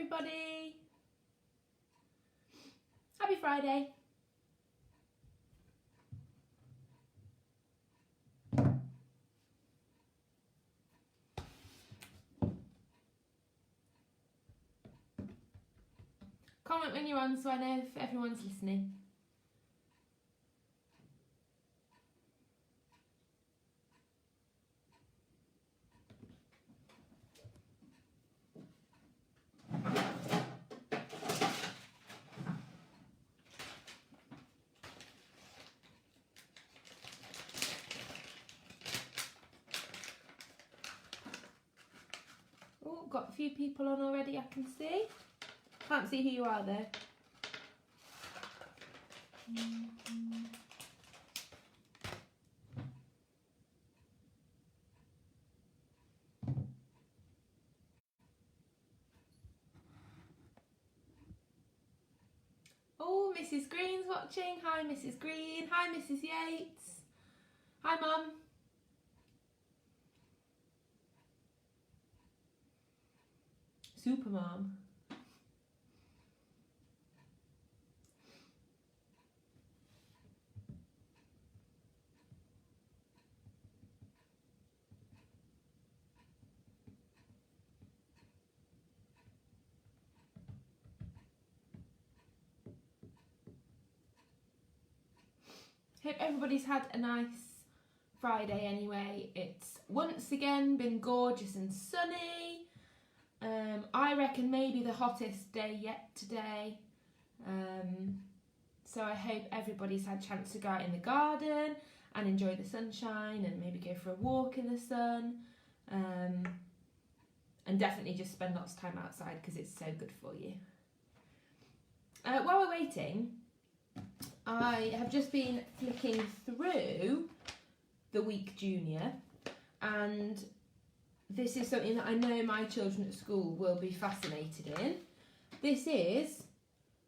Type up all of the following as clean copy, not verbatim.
everybody. Happy Friday. Comment when you're on so I know if everyone's listening. Oh, got a few people on already, I can see. Can't see who you are though. Oh, Mrs. Green's watching. Hi, Mrs. Green. Hi, Mrs. Yates. Hi, Mum. Super Mum. Hope everybody's had a nice Friday anyway. It's once again been gorgeous and sunny. I reckon maybe the hottest day yet today. So I hope everybody's had a chance to go out in the garden and enjoy the sunshine and maybe go for a walk in the sun. And definitely just spend lots of time outside because it's so good for you. While we're waiting, I have just been flicking through the Week Junior, and this is something that I know my children at school will be fascinated in. This is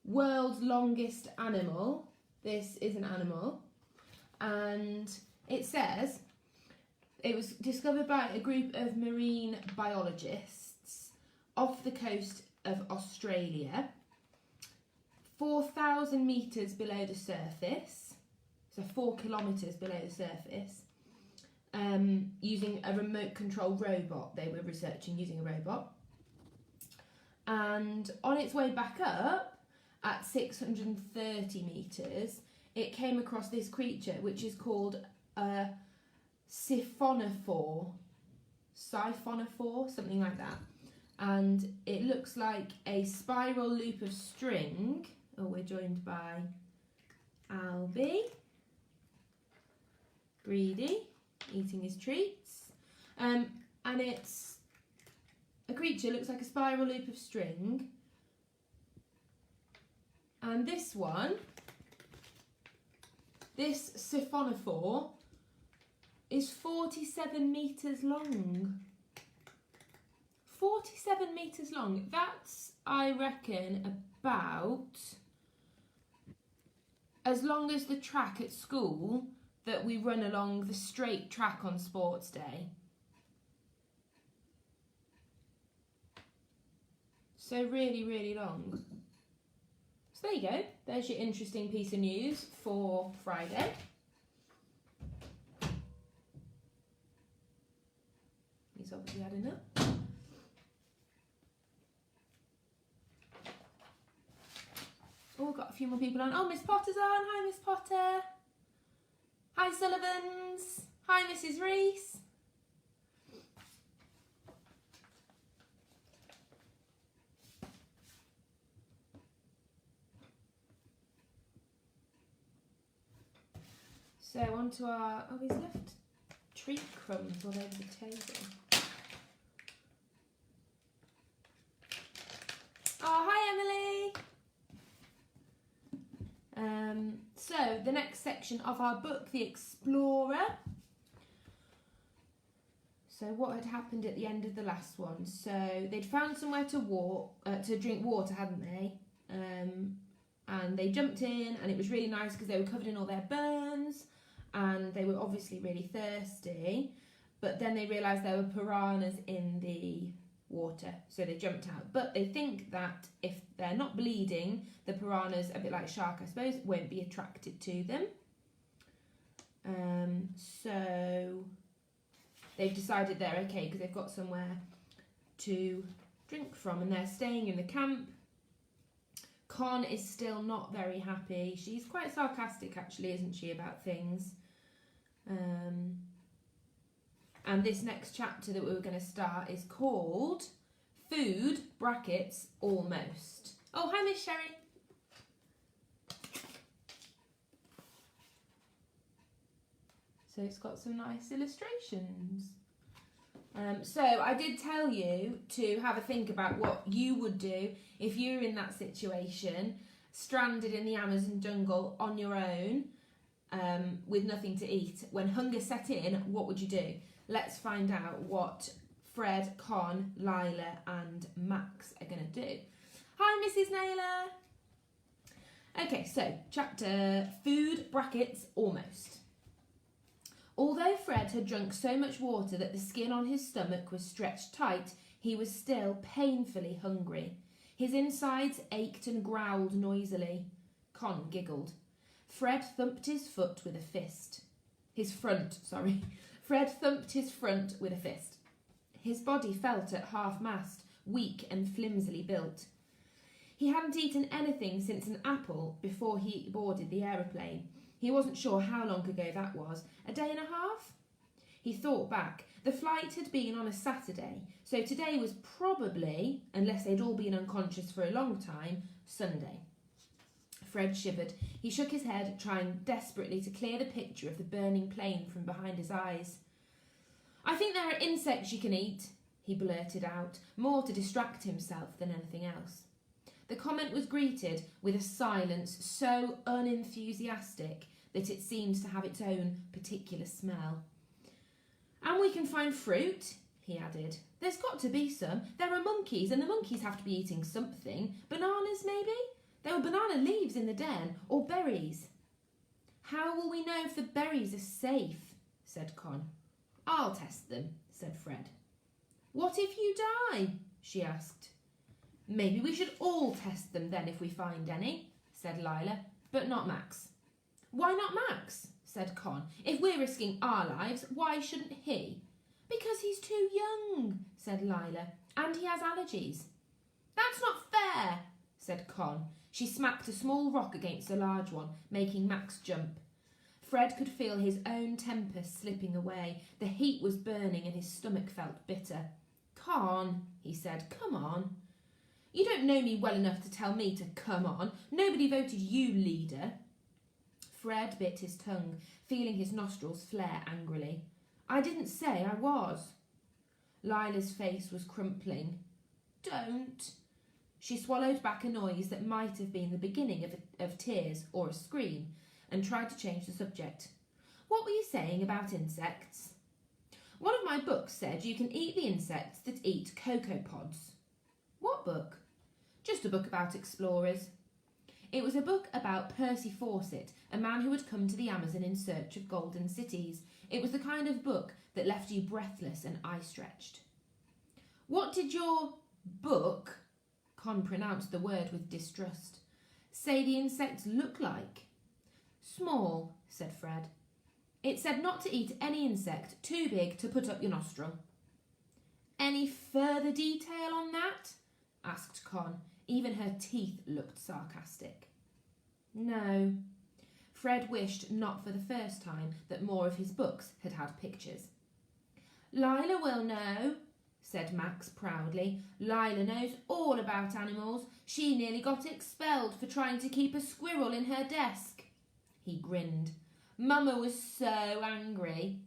World's Longest Animal. This is an animal, and it says it was discovered by a group of marine biologists off the coast of Australia, 4,000 metres below the surface, so 4 kilometres below the surface, using a remote control robot. They were researching using a robot. And on its way back up at 630 metres, it came across this creature which is called a siphonophore, something like that. And it looks like a spiral loop of string. Oh, we're joined by Albie, greedy, eating his treats. And it's a creature, looks like a spiral loop of string. And this one, this siphonophore, is 47 metres long. 47 metres long. That's, I reckon, about as long as the track at school that we run along the straight track on sports day. So really, really long. So there you go. There's your interesting piece of news for Friday. He's obviously had enough. Oh, got a few more people on. Oh, Miss Potter's on. Hi, Miss Potter. Hi, Sullivans. Hi, Mrs. Reese. So on to our... Oh, he's left treat crumbs all over the table. Oh, hi, Emily. So the next section of our book, The Explorer. So what had happened at the end of the last one? So they'd found somewhere to drink water, hadn't they? And they jumped in, and it was really nice because they were covered in all their burns, and they were obviously really thirsty. But then they realised there were piranhas in the water, so they jumped out. But they think that if they're not bleeding, the piranhas, a bit like shark I suppose, won't be attracted to them. So they've decided they're okay because they've got somewhere to drink from, and they're staying in the camp. Con is still not very happy. She's quite sarcastic actually, isn't she, about things. And this next chapter that we were going to start is called Food, brackets, Almost. Oh, hi Miss Sherry. So it's got some nice illustrations. So I did tell you to have a think about what you would do if you're in that situation, stranded in the Amazon jungle on your own, with nothing to eat. When hunger set in, what would you do? Let's find out what Fred, Con, Lila and Max are going to do. Hi Mrs Naylor. Okay, so chapter Food, brackets, Almost. Although Fred had drunk so much water that the skin on his stomach was stretched tight, he was still painfully hungry. His insides ached and growled noisily. Con giggled. Fred thumped his front with a fist. Fred thumped his front with a fist. His body felt at half-mast, weak and flimsily built. He hadn't eaten anything since an apple before he boarded the aeroplane. He wasn't sure how long ago that was. A day and a half? He thought back. The flight had been on a Saturday, so today was probably, unless they'd all been unconscious for a long time, Sunday. Fred shivered. He shook his head, trying desperately to clear the picture of the burning plane from behind his eyes. I think there are insects you can eat, he blurted out, more to distract himself than anything else. The comment was greeted with a silence so unenthusiastic that it seemed to have its own particular smell. And we can find fruit, he added. There's got to be some. There are monkeys, and the monkeys have to be eating something. Bananas, maybe? There were banana leaves in the den, or berries. How will we know if the berries are safe? Said Con. I'll test them, said Fred. What if you die? She asked. Maybe we should all test them then if we find any, said Lila, but not Max. Why not Max? Said Con. If we're risking our lives, why shouldn't he? Because he's too young, said Lila, and he has allergies. That's not fair, said Con. She smacked a small rock against a large one, making Max jump. Fred could feel his own temper slipping away. The heat was burning and his stomach felt bitter. Con, he said, come on. You don't know me well enough to tell me to come on. Nobody voted you leader. Fred bit his tongue, feeling his nostrils flare angrily. I didn't say I was. Lila's face was crumpling. Don't. She swallowed back a noise that might have been the beginning of tears or a scream and tried to change the subject. What were you saying about insects? One of my books said you can eat the insects that eat cocoa pods. What book? Just a book about explorers. It was a book about Percy Fawcett, a man who had come to the Amazon in search of golden cities. It was the kind of book that left you breathless and eye-stretched. What did your book, Con pronounced the word with distrust, say the insects look like? Small, said Fred. It said not to eat any insect too big to put up your nostril. Any further detail on that? Asked Con. Even her teeth looked sarcastic. No. Fred wished, not for the first time, that more of his books had had pictures. Lila will know, said Max proudly. Lila knows all about animals. She nearly got expelled for trying to keep a squirrel in her desk. He grinned. Mumma was so angry.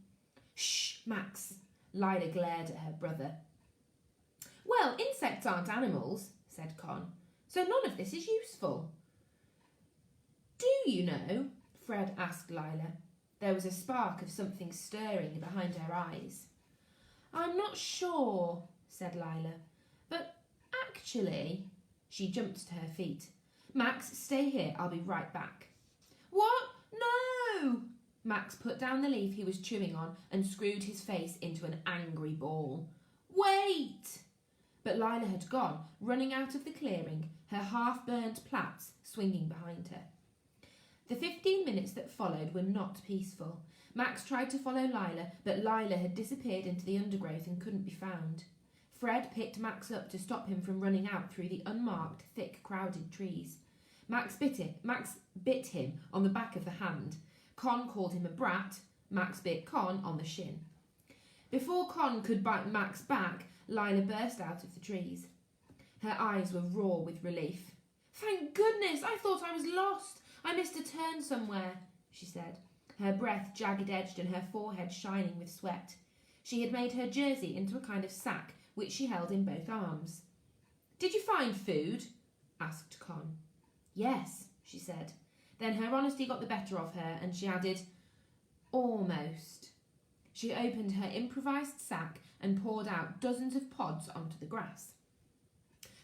Shh, Max. Lila glared at her brother. Well, insects aren't animals, said Con, so none of this is useful. Do you know? Fred asked Lila. There was a spark of something stirring behind her eyes. I'm not sure, said Lila, but actually... She jumped to her feet. Max, stay here, I'll be right back. What? No! Max put down the leaf he was chewing on and screwed his face into an angry ball. Wait! But Lila had gone, running out of the clearing, her half-burnt plaits swinging behind her. The 15 minutes that followed were not peaceful. Max tried to follow Lila, but Lila had disappeared into the undergrowth and couldn't be found. Fred picked Max up to stop him from running out through the unmarked, thick, crowded trees. Max bit him on the back of the hand. Con called him a brat. Max bit Con on the shin. Before Con could bite Max back, Lila burst out of the trees. Her eyes were raw with relief. "Thank goodness! I thought I was lost. I missed a turn somewhere," she said, her breath jagged-edged and her forehead shining with sweat. She had made her jersey into a kind of sack, which she held in both arms. "Did you find food?" asked Con. "Yes," she said. Then her honesty got the better of her, and she added, "Almost." She opened her improvised sack and poured out dozens of pods onto the grass.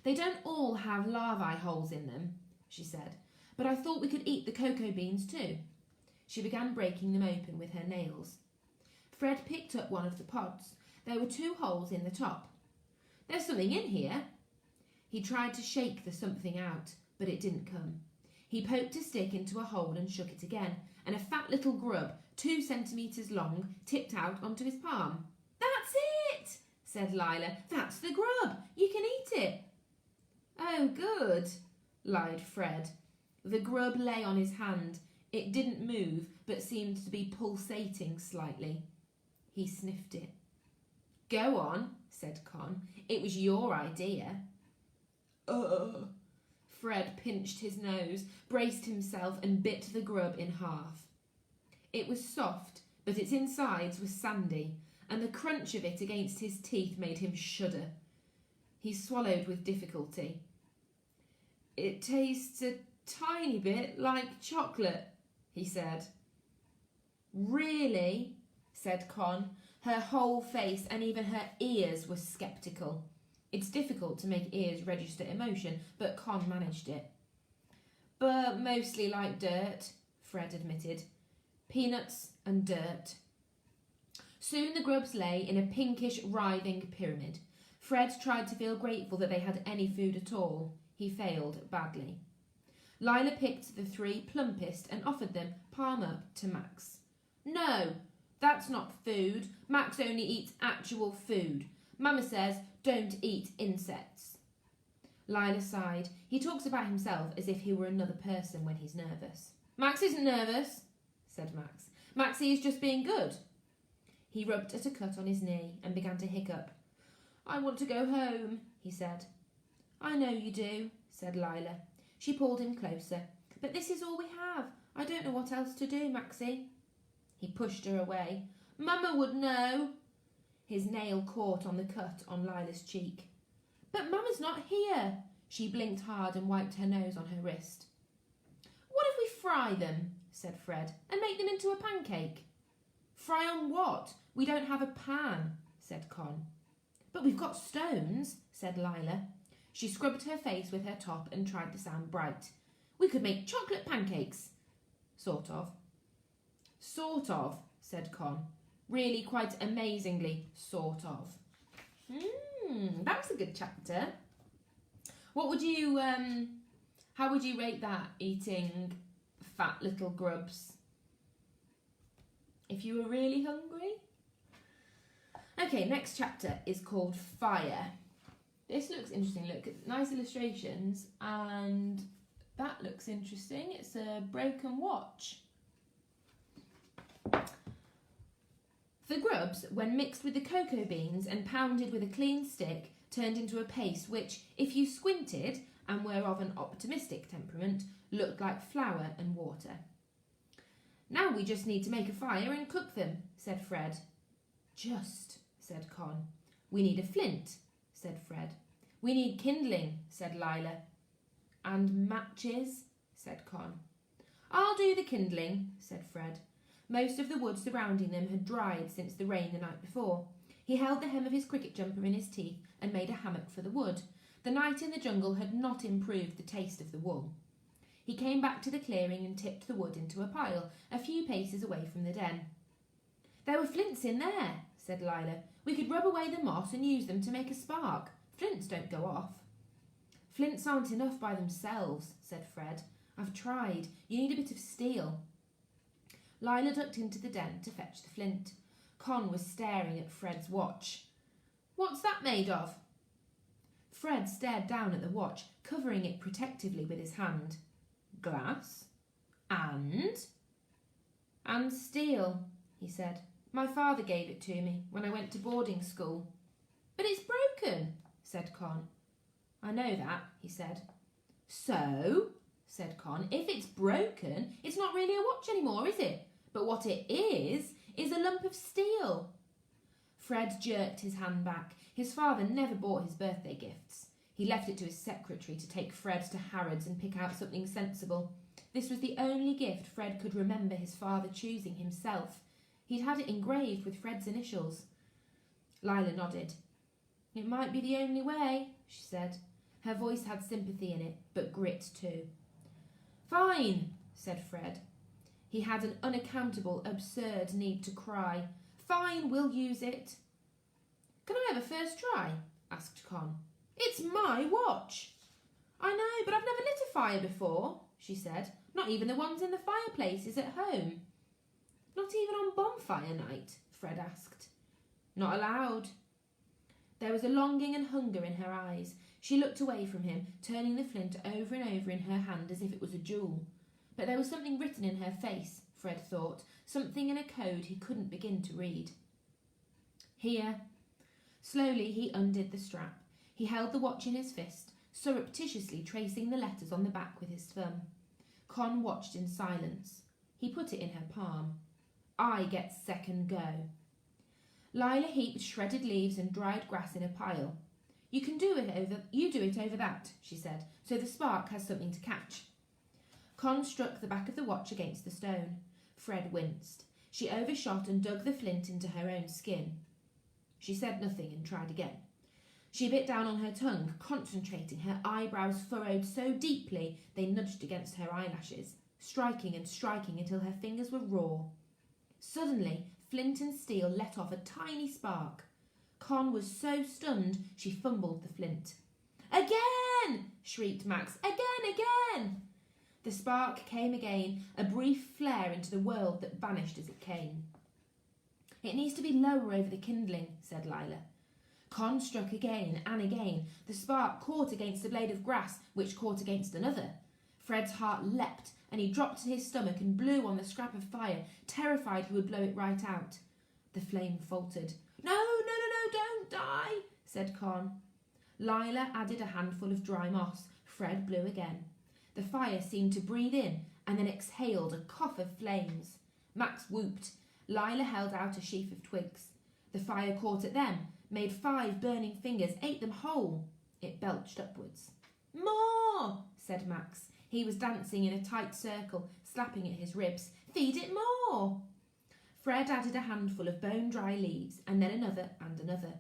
"They don't all have larvae holes in them," she said, "but I thought we could eat the cocoa beans too." She began breaking them open with her nails. Fred picked up one of the pods. There were 2 holes in the top. "There's something in here." He tried to shake the something out, but it didn't come. He poked a stick into a hole and shook it again, and a fat little grub, 2 centimetres long, tipped out onto his palm. "That's it," said Lila. "That's the grub. You can eat it." "Oh, good," lied Fred. The grub lay on his hand. It didn't move, but seemed to be pulsating slightly. He sniffed it. "Go on," said Con. "It was your idea." "Ugh." Fred pinched his nose, braced himself and bit the grub in half. It was soft, but its insides were sandy, and the crunch of it against his teeth made him shudder. He swallowed with difficulty. "It tastes a tiny bit like chocolate," he said. "Really?" said Con. Her whole face and even her ears were sceptical. It's difficult to make ears register emotion, but Con managed it. "But mostly like dirt," Fred admitted. "Peanuts and dirt." Soon the grubs lay in a pinkish, writhing pyramid. Fred tried to feel grateful that they had any food at all. He failed badly. Lila picked the 3 plumpest and offered them, palm up, to Max. "No, that's not food. Max only eats actual food. Mama says don't eat insects." Lila sighed. He talks about himself as if he were another person when he's nervous. "Max isn't nervous," said Max. "Maxie is just being good." He rubbed at a cut on his knee and began to hiccup. "I want to go home," he said. "I know you do," said Lila. She pulled him closer. "But this is all we have. I don't know what else to do, Maxie." He pushed her away. "Mama would know." His nail caught on the cut on Lila's cheek. "But Mama's not here." She blinked hard and wiped her nose on her wrist. "What if we fry them?" said Fred, "and make them into a pancake?" "Fry on what? We don't have a pan," said Con. "But we've got stones," said Lila. She scrubbed her face with her top and tried to sound bright. "We could make chocolate pancakes." "Sort of." "Sort of," said Con. "Really quite amazingly sort of." That was a good chapter. What would you, how would you rate that, eating fat little grubs? If you were really hungry? Okay, next chapter is called Fire. This looks interesting. Look, nice illustrations, and that looks interesting. It's a broken watch. The grubs, when mixed with the cocoa beans and pounded with a clean stick, turned into a paste which, if you squinted and were of an optimistic temperament, looked like flour and water. "Now we just need to make a fire and cook them," said Fred. "Just," said Con. "We need a flint," said Fred. "We need kindling," said Lila. "And matches," said Con. "I'll do the kindling," said Fred. Most of the wood surrounding them had dried since the rain the night before. He held the hem of his cricket jumper in his teeth and made a hammock for the wood. The night in the jungle had not improved the taste of the wool. He came back to the clearing and tipped the wood into a pile, a few paces away from the den. "There were flints in there," said Lila. "We could rub away the moss and use them to make a spark. Flints don't go off. Flints aren't enough by themselves, said Fred. I've tried. You need a bit of steel. Lila ducked into the den to fetch the flint. Con was staring at Fred's watch. What's that made of? Fred stared down at the watch, covering it protectively with his hand. Glass. And steel, he said. My father gave it to me when I went to boarding school. But it's broken, said Con. I know that, he said. So, said Con, if it's broken, it's not really a watch anymore, is it? But what it is a lump of steel. Fred jerked his hand back. His father never bought his birthday gifts. He left it to his secretary to take Fred to Harrods and pick out something sensible. This was the only gift Fred could remember his father choosing himself. He'd had it engraved with Fred's initials. Lila nodded. It might be the only way, she said. Her voice had sympathy in it, but grit too. Fine, said Fred. He had an unaccountable, absurd need to cry. Fine, we'll use it. Can I have a first try? Asked Con. It's my watch. I know, but I've never lit a fire before, she said. Not even the ones in the fireplaces at home. Not even on bonfire night? Fred asked. Not allowed. There was a longing and hunger in her eyes. She looked away from him, turning the flint over and over in her hand as if it was a jewel. But there was something written in her face, Fred thought, something in a code he couldn't begin to read. Here. Slowly he undid the strap. He held the watch in his fist, surreptitiously tracing the letters on the back with his thumb. Con watched in silence. He put it in her palm. I get second go. Lila heaped shredded leaves and dried grass in a pile. You do it over that, she said, so the spark has something to catch. Con struck the back of the watch against the stone. Fred winced. She overshot and dug the flint into her own skin. She said nothing and tried again. She bit down on her tongue, concentrating, her eyebrows furrowed so deeply they nudged against her eyelashes, striking and striking until her fingers were raw. Suddenly, flint and steel let off a tiny spark. Con was so stunned she fumbled the flint. Again! Shrieked Max. Again! The spark came again, a brief flare into the world that vanished as it came. It needs to be lower over the kindling, said Lila. Con struck again and again. The spark caught against a blade of grass, which caught against another. Fred's heart leapt, and he dropped to his stomach and blew on the scrap of fire, terrified he would blow it right out. The flame faltered. No, don't die, said Con. Lila added a handful of dry moss. Fred blew again. The fire seemed to breathe in and then exhaled a cough of flames. Max whooped. Lila held out a sheaf of twigs. The fire caught at them, made 5 burning fingers, ate them whole. It belched upwards. More, said Max. He was dancing in a tight circle, slapping at his ribs. Feed it more. Fred added a handful of bone-dry leaves, and then another and another.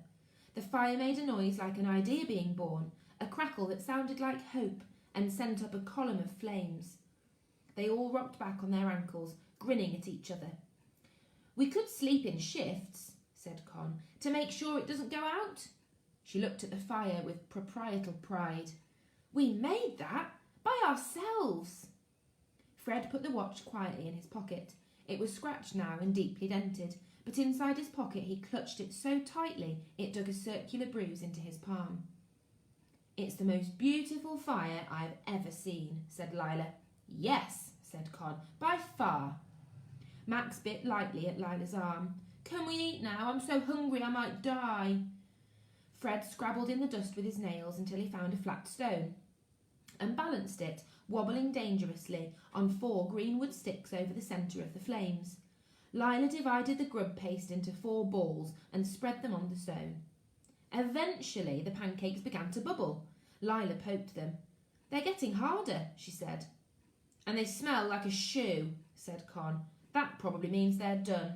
The fire made a noise like an idea being born, a crackle that sounded like hope, and sent up a column of flames. They all rocked back on their ankles, grinning at each other. We could sleep in shifts, said Con, to make sure it doesn't go out. She looked at the fire with proprietal pride. We made that by ourselves. Fred put the watch quietly in his pocket. It was scratched now and deeply dented, but inside his pocket he clutched it so tightly it dug a circular bruise into his palm. It's the most beautiful fire I've ever seen, said Lila. Yes, said Con, by far. Max bit lightly at Lila's arm. Can we eat now? I'm so hungry I might die. Fred scrabbled in the dust with his nails until he found a flat stone and balanced it, wobbling dangerously, on 4 greenwood sticks over the centre of the flames. Lila divided the grub paste into 4 balls and spread them on the stone. Eventually the pancakes began to bubble. Lila poked them. They're getting harder, she said. And they smell like a shoe, said Con. That probably means they're done.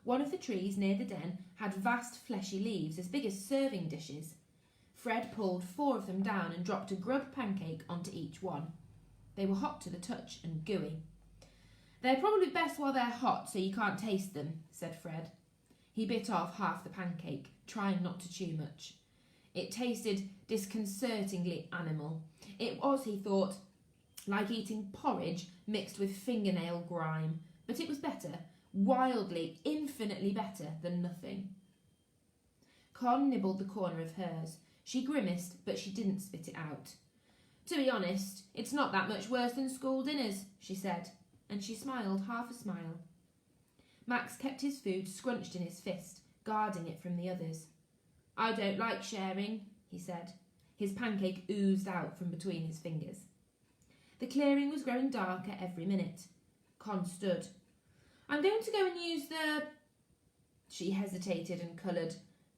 One of the trees near the den had vast fleshy leaves as big as serving dishes. Fred pulled 4 of them down and dropped a grub pancake onto each one. They were hot to the touch and gooey. They're probably best while they're hot so you can't taste them, said Fred. He bit off half the pancake, trying not to chew much. It tasted disconcertingly animal. It was, he thought, like eating porridge mixed with fingernail grime. But it was better, wildly, infinitely better than nothing. Con nibbled the corner of hers. She grimaced, but she didn't spit it out. To be honest, it's not that much worse than school dinners, she said, and she smiled half a smile. Max kept his food scrunched in his fist, guarding it from the others. I don't like sharing, he said. His pancake oozed out from between his fingers. The clearing was growing darker every minute. Con stood. I'm going to go and use the... She hesitated and coloured.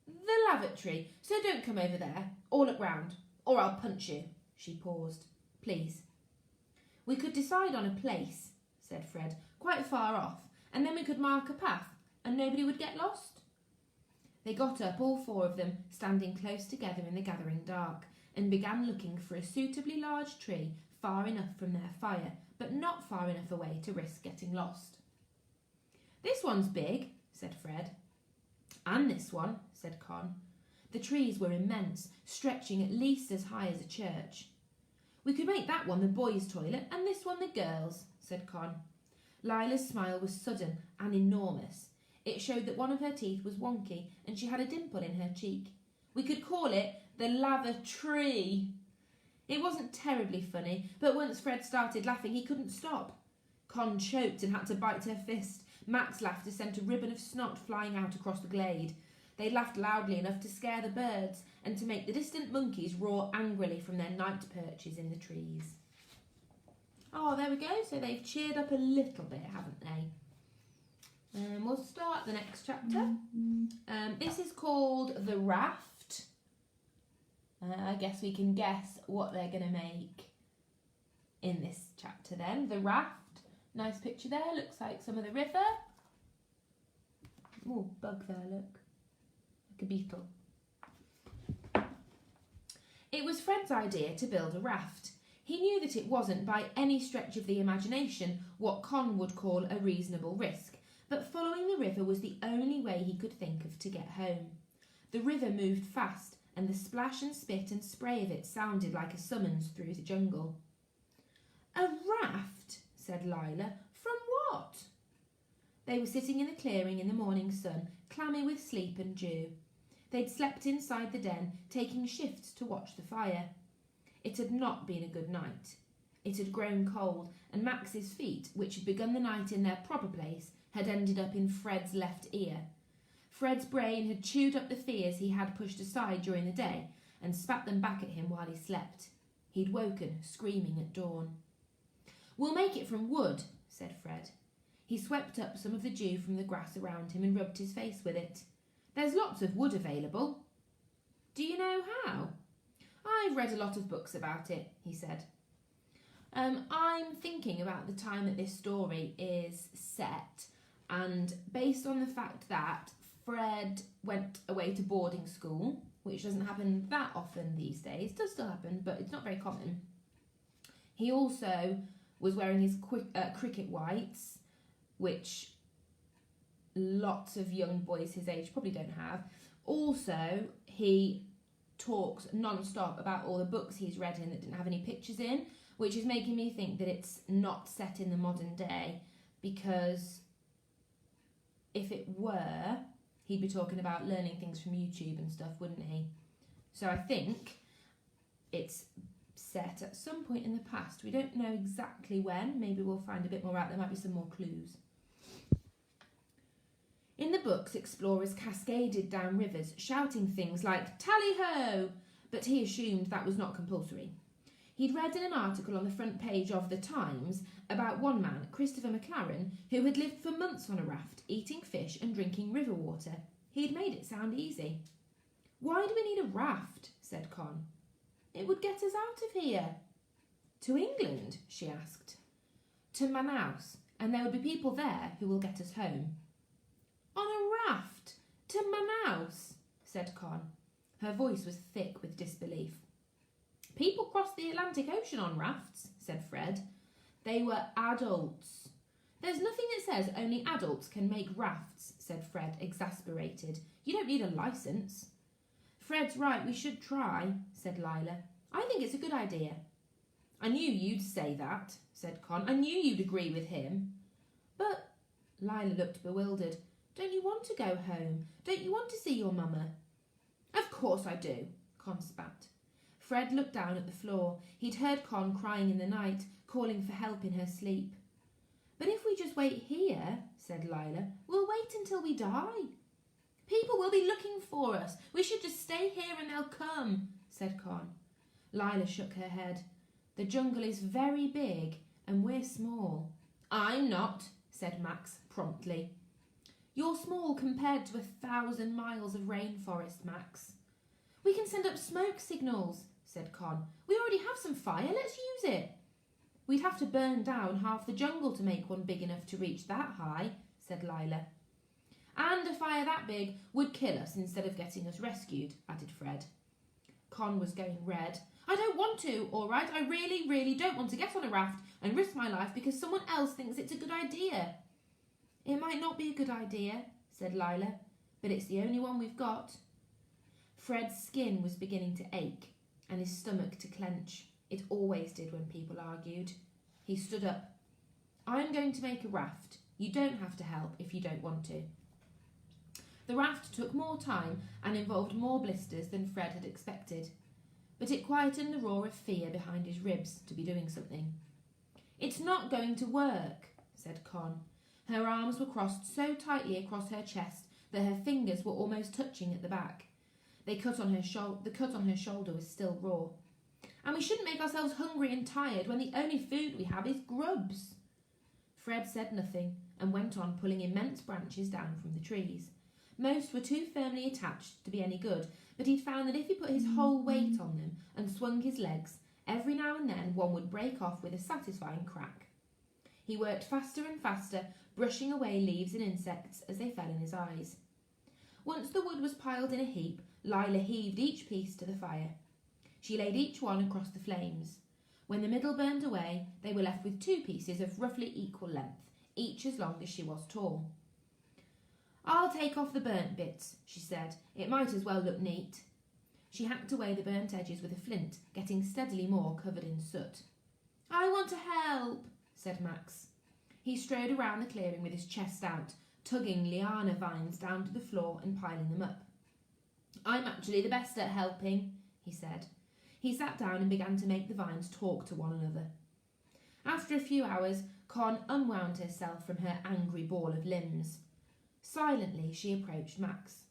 The lavatory, so don't come over there, or look round, or I'll punch you. She paused. Please. We could decide on a place, said Fred, quite far off, and then we could mark a path, and nobody would get lost. They got up, all four of them, standing close together in the gathering dark, and began looking for a suitably large tree far enough from their fire, but not far enough away to risk getting lost. This one's big, said Fred. And this one, said Con. The trees were immense, stretching at least as high as a church. We could make that one the boys' toilet and this one the girls', said Con. Lila's smile was sudden and enormous. It showed that one of her teeth was wonky and she had a dimple in her cheek. We could call it the lavatory. It wasn't terribly funny, but once Fred started laughing, he couldn't stop. Con choked and had to bite her fist. Mac's laughter sent a ribbon of snot flying out across the glade. They laughed loudly enough to scare the birds and to make the distant monkeys roar angrily from their night perches in the trees. Oh, there we go. So they've cheered up a little bit, haven't they? We'll start the next chapter. This is called The Raft. I guess we can guess what they're going to make in this chapter then. The Raft. Nice picture there. Looks like some of the river. Oh, bug there, look. Like a beetle. It was Fred's idea to build a raft. He knew that it wasn't by any stretch of the imagination what Con would call a reasonable risk, but following the river was the only way he could think of to get home. The river moved fast, and the splash and spit and spray of it sounded like a summons through the jungle. A raft, said Lila. From what? They were sitting in the clearing in the morning sun, clammy with sleep and dew. They'd slept inside the den, taking shifts to watch the fire. It had not been a good night. It had grown cold, and Max's feet, which had begun the night in their proper place, had ended up in Fred's left ear. Fred's brain had chewed up the fears he had pushed aside during the day and spat them back at him while he slept. He'd woken, screaming at dawn. We'll make it from wood, said Fred. He swept up some of the dew from the grass around him and rubbed his face with it. There's lots of wood available. Do you know how? I've read a lot of books about it, he said. I'm thinking about the time that this story is set, and based on the fact that Fred went away to boarding school, which doesn't happen that often these days, does still happen, but it's not very common. He also was wearing his cricket whites, which lots of young boys his age probably don't have. Also, he talks non-stop about all the books he's read in that didn't have any pictures in, which is making me think that it's not set in the modern day, because if it were, he'd be talking about learning things from YouTube and stuff, wouldn't he? So I think it's set at some point in the past. We don't know exactly when. Maybe we'll find a bit more out. There might be some more clues. In the books, explorers cascaded down rivers, shouting things like "Tally-ho!" But he assumed that was not compulsory. He'd read in an article on the front page of The Times about one man, Christopher McLaren, who had lived for months on a raft, eating fish and drinking river water. He'd made it sound easy. Why do we need a raft? Said Con. It would get us out of here. To England? She asked. To Manaus, and there would be people there who will get us home. On a raft? To Manaus? Said Con. Her voice was thick with disbelief. People cross the Atlantic Ocean on rafts, said Fred. They were adults. There's nothing that says only adults can make rafts, said Fred, exasperated. You don't need a licence. Fred's right, we should try, said Lila. I think it's a good idea. I knew you'd say that, said Con. I knew you'd agree with him. But, Lila looked bewildered. Don't you want to go home? Don't you want to see your mama? Of course I do, Con spat. Fred looked down at the floor. He'd heard Con crying in the night, calling for help in her sleep. But if we just wait here, said Lila, we'll wait until we die. People will be looking for us. We should just stay here and they'll come, said Con. Lila shook her head. The jungle is very big and we're small. I'm not, said Max promptly. You're small compared to 1,000 miles of rainforest, Max. We can send up smoke signals, said Con. We already have some fire, let's use it. We'd have to burn down half the jungle to make one big enough to reach that high, said Lila. And a fire that big would kill us instead of getting us rescued, added Fred. Con was going red. I don't want to, all right? I really, really don't want to get on a raft and risk my life because someone else thinks it's a good idea. It might not be a good idea, said Lila, but it's the only one we've got. Fred's skin was beginning to ache and his stomach to clench. It always did when people argued. He stood up. I'm going to make a raft. You don't have to help if you don't want to. The raft took more time and involved more blisters than Fred had expected, but it quietened the roar of fear behind his ribs to be doing something. It's not going to work, said Con. Her arms were crossed so tightly across her chest that her fingers were almost touching at the back. The cut on her shoulder was still raw. And we shouldn't make ourselves hungry and tired when the only food we have is grubs. Fred said nothing and went on pulling immense branches down from the trees. Most were too firmly attached to be any good, but he'd found that if he put his whole weight on them and swung his legs, every now and then one would break off with a satisfying crack. He worked faster and faster, brushing away leaves and insects as they fell in his eyes. Once the wood was piled in a heap, Lila heaved each piece to the fire. She laid each one across the flames. When the middle burned away, they were left with 2 pieces of roughly equal length, each as long as she was tall. I'll take off the burnt bits, she said. It might as well look neat. She hacked away the burnt edges with a flint, getting steadily more covered in soot. I want to help, said Max. He strode around the clearing with his chest out, tugging liana vines down to the floor and piling them up. I'm actually the best at helping, he said. He sat down and began to make the vines talk to one another. After a few hours, Con unwound herself from her angry ball of limbs. Silently, she approached Max.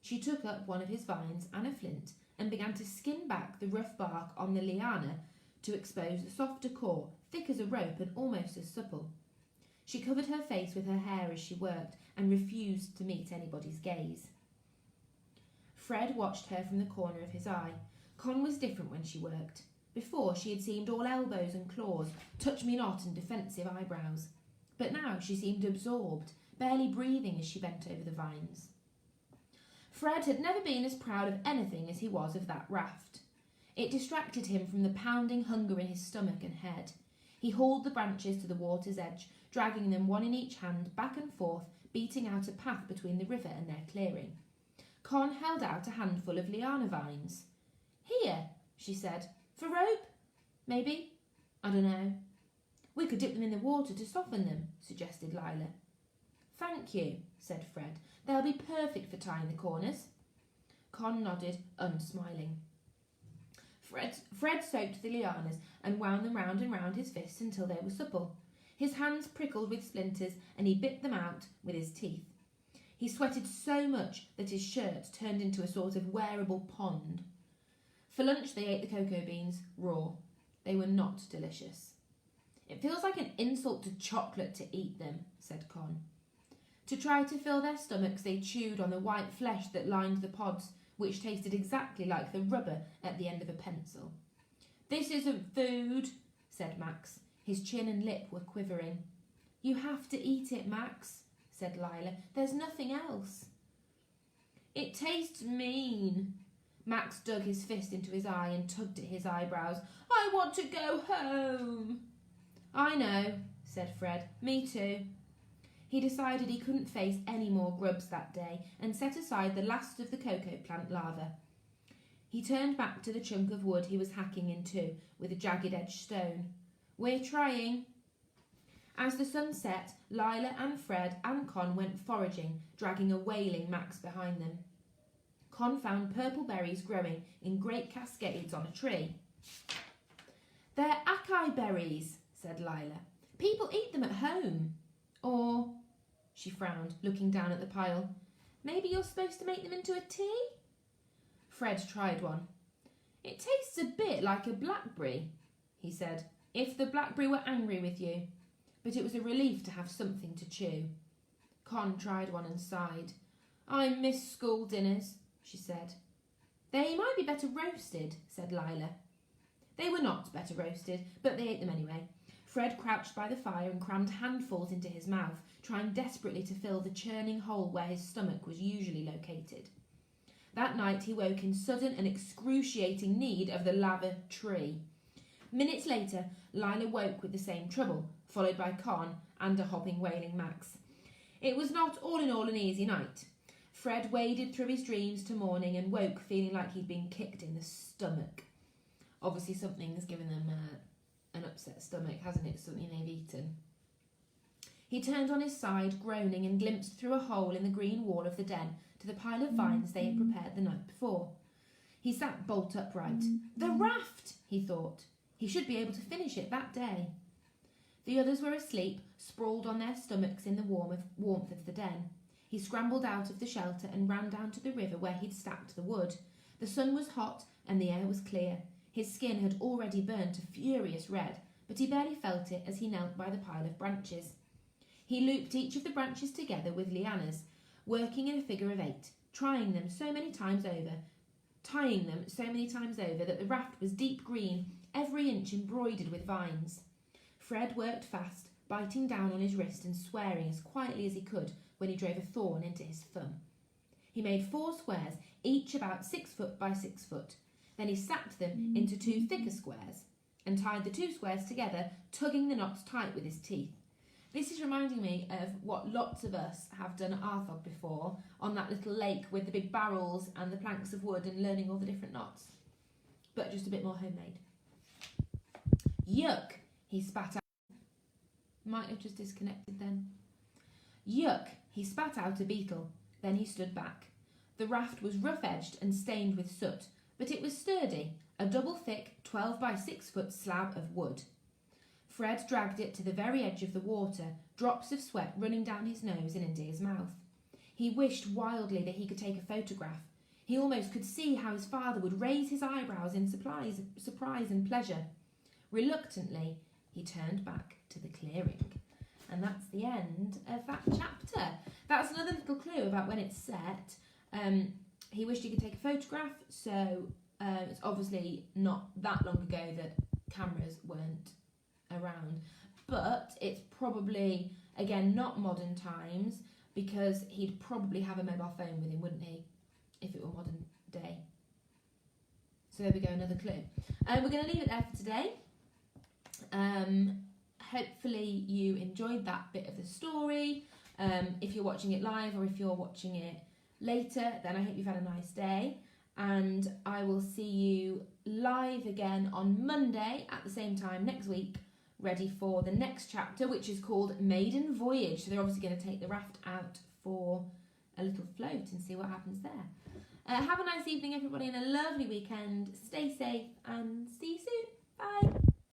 She took up one of his vines and a flint and began to skin back the rough bark on the liana to expose the softer core, thick as a rope and almost as supple. She covered her face with her hair as she worked and refused to meet anybody's gaze. Fred watched her from the corner of his eye. Con was different when she worked. Before, she had seemed all elbows and claws, touch-me-not and defensive eyebrows. But now she seemed absorbed, barely breathing as she bent over the vines. Fred had never been as proud of anything as he was of that raft. It distracted him from the pounding hunger in his stomach and head. He hauled the branches to the water's edge, dragging them one in each hand, back and forth, beating out a path between the river and their clearing. Con held out a handful of liana vines. Here, she said. For rope? Maybe? I don't know. We could dip them in the water to soften them, suggested Lila. Thank you, said Fred. They'll be perfect for tying the corners. Con nodded, unsmiling. Fred soaked the lianas and wound them round and round his fists until they were supple. His hands prickled with splinters and he bit them out with his teeth. He sweated so much that his shirt turned into a sort of wearable pond. For lunch they ate the cocoa beans raw. They were not delicious. It feels like an insult to chocolate to eat them, said Con. To try to fill their stomachs, they chewed on the white flesh that lined the pods, which tasted exactly like the rubber at the end of a pencil. This isn't food, said Max. His chin and lip were quivering. You have to eat it, Max, said Lila. There's nothing else. It tastes mean. Max dug his fist into his eye and tugged at his eyebrows. I want to go home. I know, said Fred. Me too. He decided he couldn't face any more grubs that day and set aside the last of the cocoa plant larvae. He turned back to the chunk of wood he was hacking in two with a jagged-edged stone. "We're trying." As the sun set, Lila and Fred and Con went foraging, dragging a wailing Max behind them. Con found purple berries growing in great cascades on a tree. "They're acai berries," said Lila. "People eat them at home. Or," she frowned, looking down at the pile, "maybe you're supposed to make them into a tea?" Fred tried one. "It tastes a bit like a blackberry," he said, "if the blackberry were angry with you." But it was a relief to have something to chew. Con tried one and sighed. "I miss school dinners," she said. "They might be better roasted," said Lila. They were not better roasted, but they ate them anyway. Fred crouched by the fire and crammed handfuls into his mouth, trying desperately to fill the churning hole where his stomach was usually located. That night he woke in sudden and excruciating need of the lava tree. Minutes later, Lila woke with the same trouble, followed by Con and a hopping, wailing Max. It was not all in all an easy night. Fred waded through his dreams to morning and woke feeling like he'd been kicked in the stomach. Obviously something's given them an upset stomach, hasn't it? Something they've eaten. He turned on his side, groaning, and glimpsed through a hole in the green wall of the den to the pile of vines they had prepared the night before. He sat bolt upright. The raft, he thought. He should be able to finish it that day. The others were asleep, sprawled on their stomachs in the warmth of the den. He scrambled out of the shelter and ran down to the river where he'd stacked the wood. The sun was hot and the air was clear. His skin had already burnt a furious red, but he barely felt it as he knelt by the pile of branches. He looped each of the branches together with lianas, working in a figure of 8, tying them so many times over that the raft was deep green, every inch embroidered with vines. Fred worked fast, biting down on his wrist and swearing as quietly as he could when he drove a thorn into his thumb. He made 4 squares, each about 6 foot by 6 foot. Then he stacked them into 2 thicker squares and tied the 2 squares together, tugging the knots tight with his teeth. This is reminding me of what lots of us have done at Arthog before, on that little lake with the big barrels and the planks of wood and learning all the different knots. But just a bit more homemade. "Yuck," he spat out. Might have just disconnected then. "Yuck," he spat out a beetle. Then he stood back. The raft was rough-edged and stained with soot, but it was sturdy, a double-thick 12 by 6 foot slab of wood. Fred dragged it to the very edge of the water, drops of sweat running down his nose and into his mouth. He wished wildly that he could take a photograph. He almost could see how his father would raise his eyebrows in surprise and pleasure. Reluctantly, he turned back to the clearing. And that's the end of that chapter. That's another little clue about when it's set. He wished he could take a photograph, so it's obviously not that long ago that cameras weren't around. But it's probably, again, not modern times, because he'd probably have a mobile phone with him, wouldn't he, if it were modern day. So there we go, another clue. We're going to leave it there for today. Hopefully you enjoyed that bit of the story. If you're watching it live or if you're watching it later, then I hope you've had a nice day. And I will see you live again on Monday at the same time next week, ready for the next chapter, which is called Maiden Voyage. So they're obviously going to take the raft out for a little float and see what happens there. Have a nice evening, everybody, and a lovely weekend. Stay safe and see you soon.